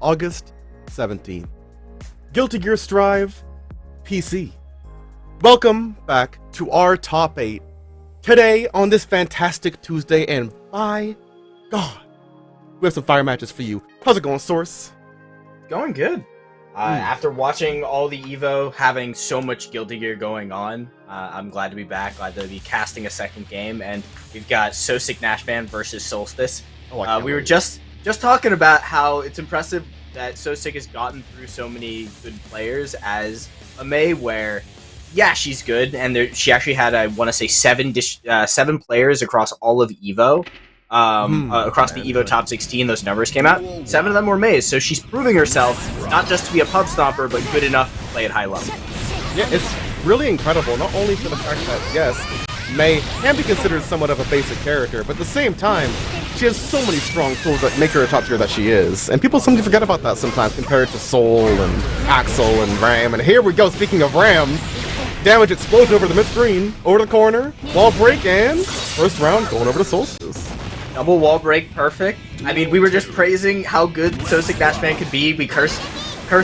August 17th. Guilty Gear Strive PC. Welcome back to our top 8. Today on this fantastic Tuesday, and by God, we have some fire matches for you. How's it going, Source? Going good. After watching all the EVO, having so much Guilty Gear going on, I'm glad to be back, glad to be casting a second game, and we've got SOSICKNASHFAN versus SOLSTICE. We were just talking about how it's impressive that SOSICK has gotten through so many good players as a Mei, where, yeah, she's good, and she actually had, I want to say, seven players across all of EVO. Across the EVO top 16, those numbers came out. 7 of them were Meis, so she's proving herself not just to be a pub stomper, but good enough to play at high level. Yeah, it's really incredible, not only for the fact that, yes, Mei can be considered somewhat of a basic character, but at the same time, she has so many strong tools that make her a top tier that she is. And people seem to forget about that sometimes, compared to Sol and Axel and Ram. And here we go, speaking of Ram, damage explosion over the mid-screen, over the corner, wall break, and first round going over to Solstice. Double wall break, perfect. I mean, we were just praising how good SOSICKNASHFAN could be. We cursed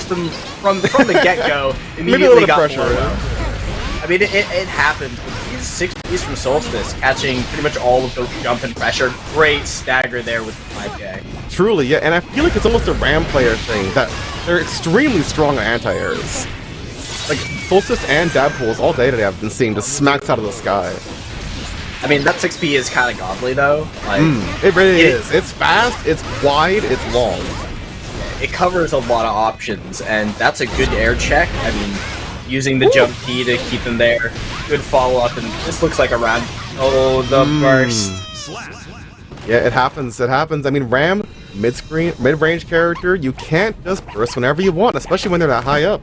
them from the get-go. Immediately got pressure. I mean, it happens. These 6 Ps from Solstice catching pretty much all of the jump and pressure. Great stagger there with the 5K. Truly, yeah, and I feel like it's almost a Ram player thing that they're extremely strong on anti-airs. Like, Solstice and dab pools all day today I've been seeing just smacks out of the sky. I mean, that 6P is kind of godly, though. Like, it really is. It's fast, it's wide, it's long. It covers a lot of options, and that's a good air check. I mean, using the jump T to keep them there. Good follow-up, and this looks like a round. Oh, the burst. Yeah, it happens. It happens. I mean, Ram, mid-range character, you can't just burst whenever you want, especially when they're that high up.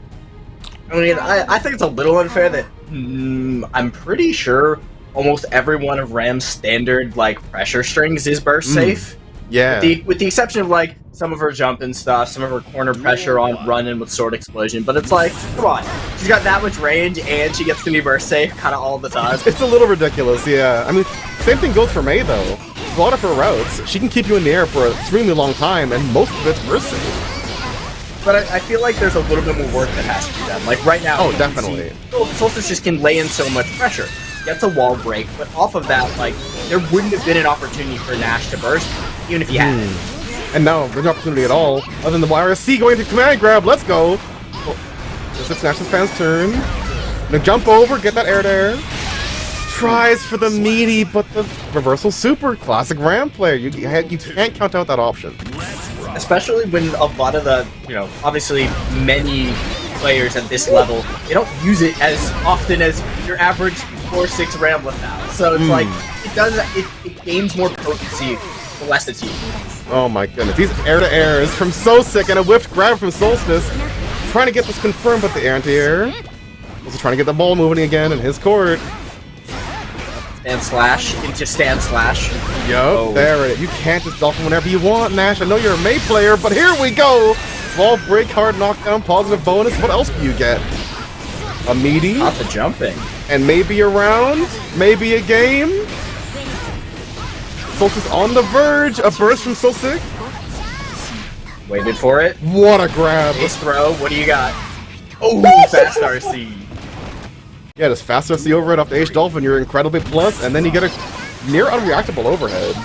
I mean, I think it's a little unfair that I'm pretty sure almost every one of Ram's standard like pressure strings is burst safe. Yeah. With the exception of like some of her jump and stuff, some of her corner pressure on run-in with sword explosion, but it's like, come on, she's got that much range and she gets to be burst safe kind of all the time. It's a little ridiculous, yeah. I mean, same thing goes for Mei though. A lot of her routes, she can keep you in the air for an extremely long time, and most of it's burst safe. But I feel like there's a little bit more work that has to be done. Like right now, definitely. Solstice just can lay in so much pressure. Gets a wall break, but off of that, like, there wouldn't have been an opportunity for Nash to burst, even if he had it. And no, there's no opportunity at all, other than the YRC going to command grab. Let's go! This is SOSICKNASHFAN's turn. Now jump over, get that air there. Tries for the meaty, but the reversal super classic Ram player. You can't count out that option. Especially when a lot of the, obviously many players at this level, they don't use it as often as your average 4-6 Rambleth now. So it's like, it gains more potency the less it's used. Oh my goodness, these air-to-airs from SOSICK and a whiffed grab from Solstice. Trying to get this confirmed, but the anti-air. Also trying to get the ball moving again in his court. Stand slash into stand slash. Yup, there it is. You can't just dolphin whenever you want, Nash. I know you're a Mei player, but here we go! Wall break, hard knockdown, positive bonus. What else do you get? A meaty? Not the jumping. And maybe a round? Maybe a game? Solstice on the verge. A burst from SOSICK. Waited for it. What a grab. Ace throw. What do you got? Oh, fast RC. Yeah, this fast RC overhead off the H Dolphin. You're incredibly plus, and then you get a near unreactable overhead.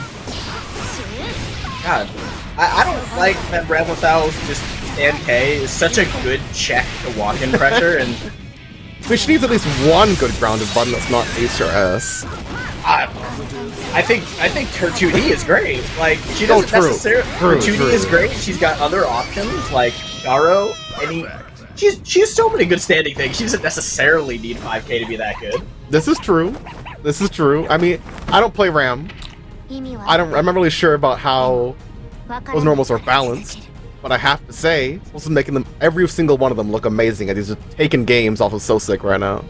God, I don't like that Ram without just stand K is such a good check to walk-in pressure, and I mean, she needs at least one good grounded button that's not Ace or S. I think her 2D is great. Like, she doesn't necessarily. Her 2D is great. She's got other options like Garo. She has so many good standing things. She doesn't necessarily need 5K to be that good. This is true. This is true. I mean, I don't play Ram. I'm not really sure about how those normals are balanced, but I have to say, this is making them, every single one of them, look amazing. And these are taking games off of SOSICK right now.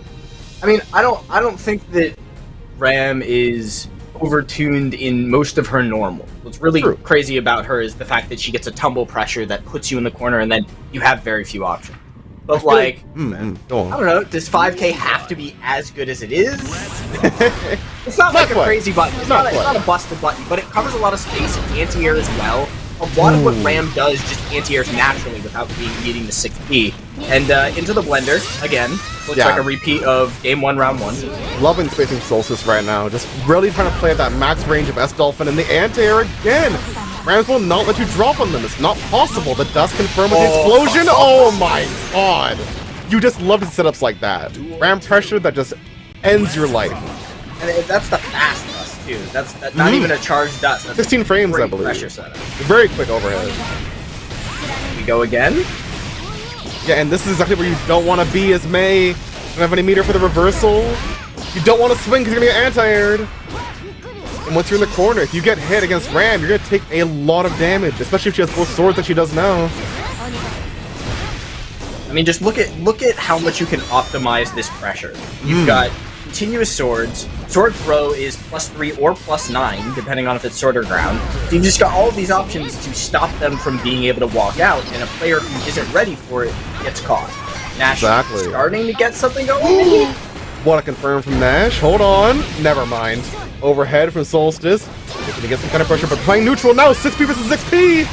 I mean, I don't think that Ram is overtuned in most of her normal. What's really crazy about her is the fact that she gets a tumble pressure that puts you in the corner, and then you have very few options. But like, I don't know, does 5K have to be as good as it is? It's not like a crazy button. It's not a busted button, but it covers a lot of space, anti-air as well. a lot of what Ram does just anti-airs naturally without needing the 6P. And into the blender, again, looks like a repeat of Game 1, Round 1. Loving spacing Solstice right now, just really trying to play at that max range of S-Dolphin and the anti-air again! Rams will not let you drop on them, it's not possible, the dust confirmed with the explosion! Oh my god! You just love setups like that. Ram pressure that just ends your life. And that's the fast dust, too. That's not even a charged dust. That's 16 frames, I believe. Pressure setup. Very quick overhead. We go again. Yeah, and this is exactly where you don't want to be as May. You don't have any meter for the reversal. You don't want to swing because you're going to get anti-aired. And once you're in the corner, if you get hit against Ram, you're going to take a lot of damage, especially if she has both swords that she does now. I mean, just look at how much you can optimize this pressure. You've got continuous swords. Sword throw is +3 or +9, depending on if it's sword or ground. So you've just got all of these options to stop them from being able to walk out, and a player who isn't ready for it gets caught. Nash starting to get something going. Want to confirm from Nash? Hold on. Never mind. Overhead from Solstice. Looking to get some kind of pressure, but playing neutral now. 6P versus 6P.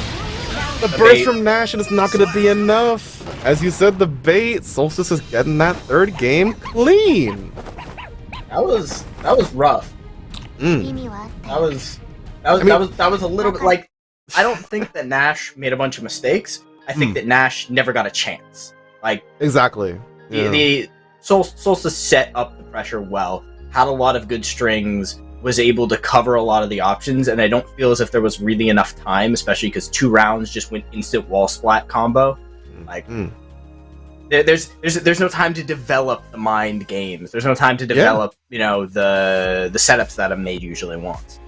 The burst bait from Nash, and it's not going to be enough. As you said, the bait. Solstice is getting that third game clean. That was rough. That was a little bit like, I don't think that Nash made a bunch of mistakes. I think that Nash never got a chance. Like, exactly. The Solstice set up the pressure well, had a lot of good strings, was able to cover a lot of the options, and I don't feel as if there was really enough time, especially because 2 rounds just went instant wall splat combo. Like, there's no time to develop the mind games. There's no time to develop, you know, the setups that a maid usually wants.